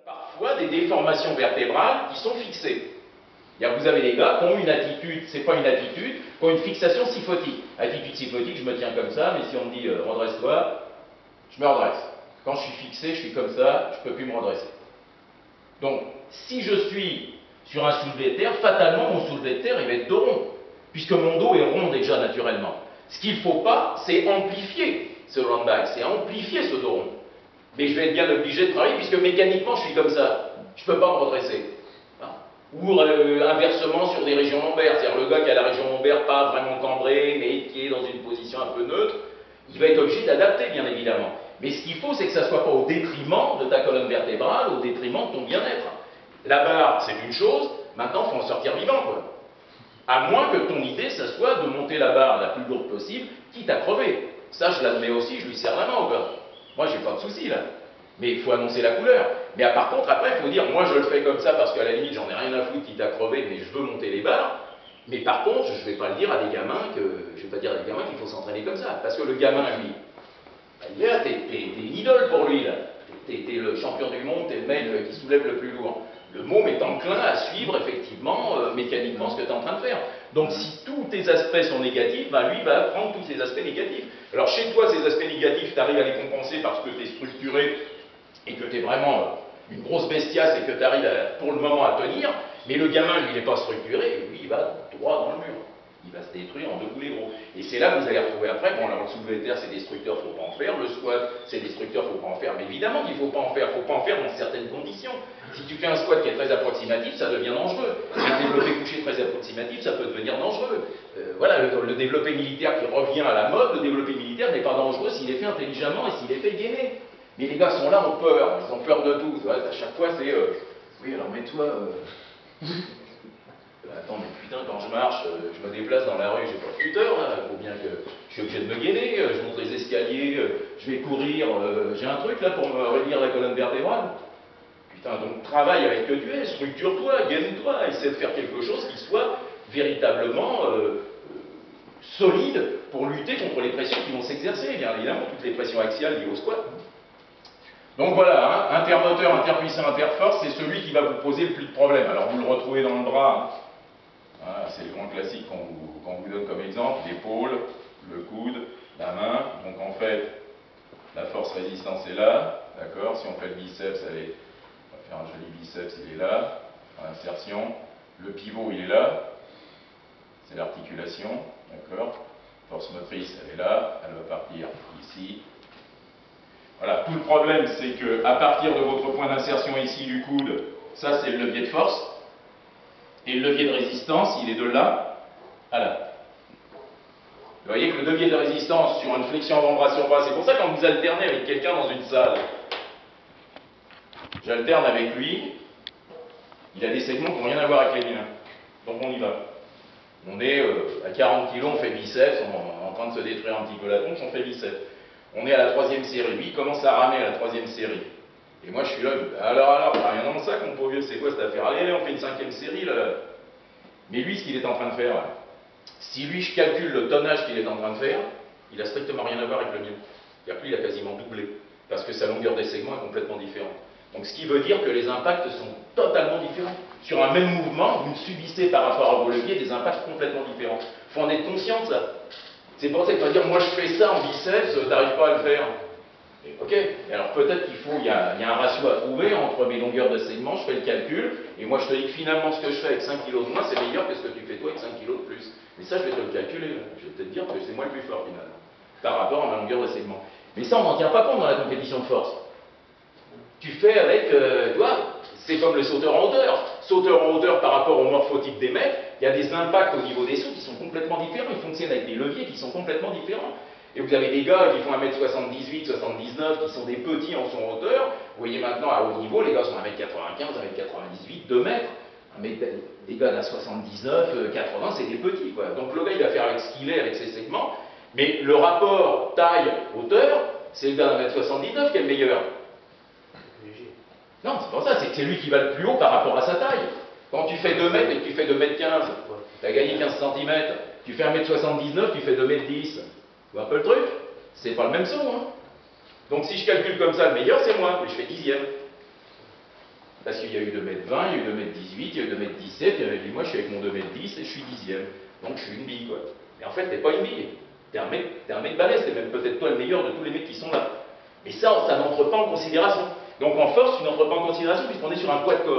Parfois des déformations vertébrales qui sont fixées. Vous avez des gars qui ont une attitude, c'est pas une attitude, qui ont une fixation syphotique. Attitude syphotique, je me tiens comme ça, mais si on me dit redresse-toi, je me redresse. Quand je suis fixé, je suis comme ça, je ne peux plus me redresser. Donc, si je suis sur un soulevé de terre, fatalement mon soulevé de terre il va être dos rond, puisque mon dos est rond déjà naturellement. Ce qu'il ne faut pas, c'est amplifier ce round back, c'est amplifier ce dos rond. Mais je vais être bien obligé de travailler, puisque mécaniquement je suis comme ça, je ne peux pas me redresser. Ou inversement sur des régions lombaires, c'est-à-dire le gars qui a la région lombaire pas vraiment cambrée, mais qui est dans une position un peu neutre, il va être obligé d'adapter bien évidemment. Mais ce qu'il faut, c'est que ça ne soit pas au détriment de ta colonne vertébrale, au détriment de ton bien-être. La barre, c'est une chose, maintenant il faut en sortir vivant, quoi. À moins que ton idée, ça soit de monter la barre la plus lourde possible, quitte à crever. Ça, je l'admets aussi, je lui serre la main au gars. Moi, j'ai pas de souci là. Mais il faut annoncer la couleur. Mais par contre, après, il faut dire, moi je le fais comme ça parce qu'à la limite, j'en ai rien à foutre, quitte à crever, mais je veux monter les barres. Mais par contre, je ne vais pas le dire à des gamins je vais pas dire à des gamins qu'il faut s'entraîner comme ça. Parce que le gamin, lui, il est là, t'es une idole pour lui, là. T'es le champion du monde, t'es le mec qui soulève le plus lourd. Le môme est enclin à suivre effectivement, mécaniquement, ce que tu es en train de faire. Donc si tous tes aspects sont négatifs, lui va prendre tous ces aspects négatifs. Alors chez toi, ces aspects négatifs, tu arrives à les compenser parce que tu es structuré et que tu es vraiment une grosse bestiace et que tu arrives pour le moment à tenir, mais le gamin, lui, il n'est pas structuré, et lui, il va droit dans le mur. Il va se détruire en deux coups les gros. Et c'est là que vous allez retrouver après, bon, alors le soulevé de terre, c'est destructeur, il ne faut pas en faire, le squat, c'est destructeur, il ne faut pas en faire, mais évidemment qu'il ne faut pas en faire, il ne faut pas en faire dans certaines conditions. Si tu fais un squat qui est très approximatif, ça devient dangereux. Un développé couché très approximatif, ça peut devenir dangereux. Voilà, le développé militaire qui revient à la mode, le développé militaire n'est pas dangereux s'il est fait intelligemment et s'il est fait gainé. Mais les gars sont là, ont peur, ils ont peur de tout. À chaque fois, c'est oui, alors mets-toi. Attends, mais putain, quand je marche, je me déplace dans la rue, j'ai pas de scooter, là. Il faut bien que je suis obligé de me gainer, je monte les escaliers, je vais courir, j'ai un truc là pour me réunir la colonne vertébrale. Putain, donc travaille avec que tu es, structure-toi, gaine-toi, essaie de faire quelque chose qui soit véritablement solide pour lutter contre les pressions qui vont s'exercer, bien évidemment, toutes les pressions axiales liées au squat. Donc voilà, hein, intermoteur, interpuissant, interforce, c'est celui qui va vous poser le plus de problèmes. Alors vous le retrouvez dans le bras, hein. Voilà, c'est le grand classique qu'on vous donne comme exemple, l'épaule, le coude, la main. Donc en fait, la force résistance est là, d'accord. Si on fait le biceps, on va faire un joli biceps, il est là, insertion. Le pivot, il est là, c'est l'articulation, d'accord. Force motrice, elle est là, elle va partir ici. Voilà, tout le problème, c'est que à partir de votre point d'insertion ici du coude, ça c'est le levier de force, et le levier de résistance, il est de là à là. Vous voyez que le levier de résistance sur une flexion avant-bras sur bras, c'est pour ça que quand vous alternez avec quelqu'un dans une salle, j'alterne avec lui, il a des segments qui n'ont rien à voir avec les miens. Donc on y va. On est à 40 kg, on fait biceps, on est en train de se détruire un petit peu la tronche, on fait biceps. On est à la 3e série, lui il commence à ramer à la 3e série. Et moi je suis là, alors, t'as rien dans le sac mon pauvre vieux, c'est quoi cette affaire? Allez, on fait une 5e série là. Mais lui, ce qu'il est en train de faire, si lui je calcule le tonnage qu'il est en train de faire, il a strictement rien à voir avec le mien. C'est-à-dire que lui il a quasiment doublé, parce que sa longueur des segments est complètement différente. Donc ce qui veut dire que les impacts sont totalement différents. Sur un même mouvement, vous subissez par rapport à vos leviers des impacts complètement différents. Il faut en être conscient de ça. C'est pour ça qu'il faut dire, moi je fais ça en biceps, t'arrives pas à le faire. Et, ok, et alors peut-être il y a un ratio à trouver entre mes longueurs de segments, je fais le calcul, et moi je te dis que finalement ce que je fais avec 5 kg de moins, c'est meilleur que ce que tu fais toi avec 5 kg de plus. Mais ça je vais te le calculer, je vais te dire que c'est moi le plus fort finalement, par rapport à ma longueur de segment. Mais ça on n'en tient pas compte dans la compétition de force. Tu fais avec, toi, c'est comme le sauteur en hauteur. Sauteur en hauteur par rapport au morphotype des mecs, il y a des impacts au niveau des sauts qui sont complètement différents, ils fonctionnent avec des leviers qui sont complètement différents. Et vous avez des gars qui font 1m78, 79, qui sont des petits en son hauteur. Vous voyez maintenant à haut niveau, les gars sont 1m95, 1m98, 2 mètres. Mais des gars d'à 79, 80, c'est des petits, quoi. Donc le gars, il va faire avec ce qu'il est, avec ses segments. Mais le rapport taille-hauteur, c'est le gars d'1m79 qui est le meilleur. Non, c'est pas ça, c'est lui qui va le plus haut par rapport à sa taille. Quand tu fais 2 mètres et que tu fais 2m15, tu as gagné 15 cm. Tu fais 1m79, tu fais 2m10. Tu vois un peu le truc? C'est pas le même saut, hein. Donc si je calcule comme ça, le meilleur c'est moi, mais je fais 10e. Parce qu'il y a eu 2m20, il y a eu 2m18, il y a eu 2m17, il y avait dit moi je suis avec mon 2m10 et je suis 10e. Donc je suis une bille quoi. Mais en fait t'es pas une bille. T'es un mec balèze, t'es même peut-être toi le meilleur de tous les mecs qui sont là. Mais ça n'entre pas en considération. Donc en force, tu n'entres pas en considération puisqu'on est sur un poids de corps.